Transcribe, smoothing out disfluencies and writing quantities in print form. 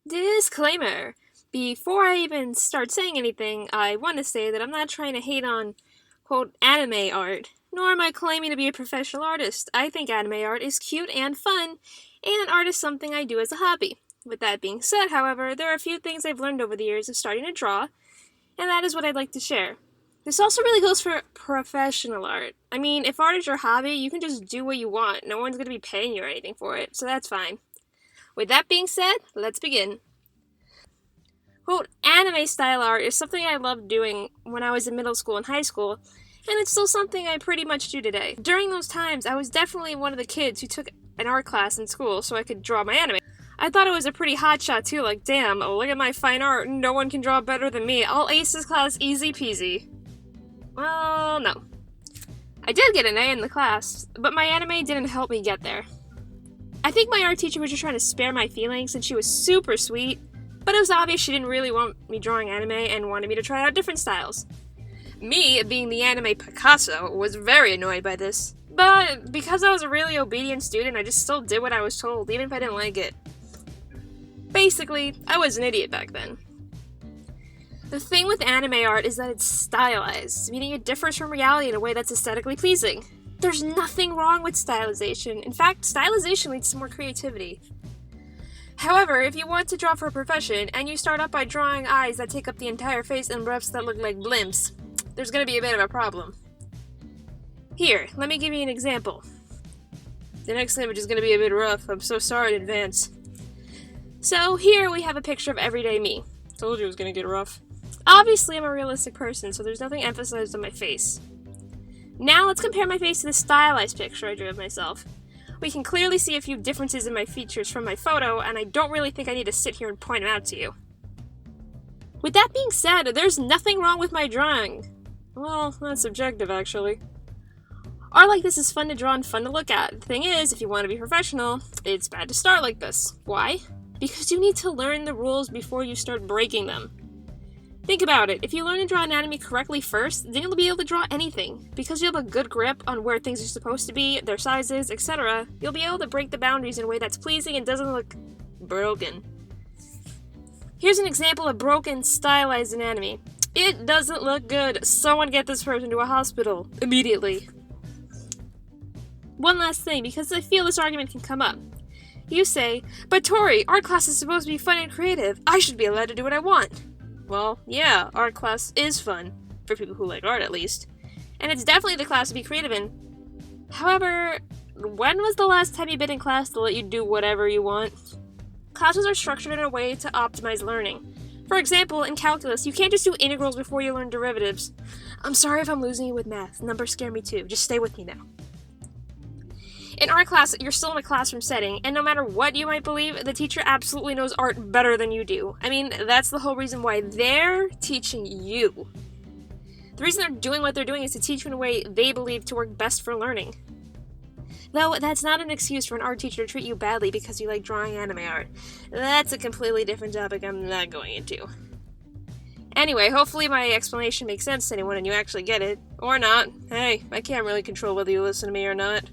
Disclaimer. Before I even start saying anything, I want to say that I'm not trying to hate on, quote, anime art, nor am I claiming to be a professional artist. I think anime art is cute and fun, and art is something I do as a hobby. With that being said, however, there are a few things I've learned over the years of starting to draw, and that is what I'd like to share. This also really goes for professional art. I mean, if art is your hobby, you can just do what you want. No one's going to be paying you or anything for it, so that's fine. With that being said, let's begin. Quote, anime style art is something I loved doing when I was in middle school and high school, and it's still something I pretty much do today. During those times, I was definitely one of the kids who took an art class in school so I could draw my anime. I thought it was a pretty hot shot too, like, damn, look at my fine art, no one can draw better than me, I'll ace this class easy peasy. Well, no. I did get an A in the class, but my anime didn't help me get there. I think my art teacher was just trying to spare my feelings, and she was super sweet, but it was obvious she didn't really want me drawing anime and wanted me to try out different styles. Me, being the anime Picasso, was very annoyed by this, but because I was a really obedient student, I just still did what I was told, even if I didn't like it. Basically, I was an idiot back then. The thing with anime art is that it's stylized, meaning it differs from reality in a way that's aesthetically pleasing. There's nothing wrong with stylization. In fact, stylization leads to more creativity. However, if you want to draw for a profession, and you start up by drawing eyes that take up the entire face and breaths that look like blimps, there's gonna be a bit of a problem. Here, let me give you an example. The next image is gonna be a bit rough, I'm so sorry in advance. So here we have a picture of everyday me. Told you it was gonna get rough. Obviously I'm a realistic person, so there's nothing emphasized on my face. Now let's compare my face to the stylized picture I drew of myself. We can clearly see a few differences in my features from my photo, and I don't really think I need to sit here and point them out to you. With that being said, there's nothing wrong with my drawing. Well, that's subjective, actually. Art like this is fun to draw and fun to look at. The thing is, if you want to be professional, it's bad to start like this. Why? Because you need to learn the rules before you start breaking them. Think about it, if you learn to draw anatomy correctly first, then you'll be able to draw anything. Because you have a good grip on where things are supposed to be, their sizes, etc., you'll be able to break the boundaries in a way that's pleasing and doesn't look broken. Here's an example of broken, stylized anatomy. It doesn't look good. Someone get this person to a hospital. Immediately. One last thing, because I feel this argument can come up. You say, but Tori, art class is supposed to be fun and creative. I should be allowed to do what I want. Well, yeah, art class is fun, for people who like art at least, and it's definitely the class to be creative in. However, when was the last time you've been in class to let you do whatever you want? Classes are structured in a way to optimize learning. For example, in calculus, you can't just do integrals before you learn derivatives. I'm sorry if I'm losing you with math, numbers scare me too, just stay with me now. In art class, you're still in a classroom setting, and no matter what you might believe, the teacher absolutely knows art better than you do. I mean, that's the whole reason why they're teaching you. The reason they're doing what they're doing is to teach you in a way they believe to work best for learning. Though, that's not an excuse for an art teacher to treat you badly because you like drawing anime art. That's a completely different topic I'm not going into. Anyway, hopefully my explanation makes sense to anyone and you actually get it. Or not. Hey, I can't really control whether you listen to me or not.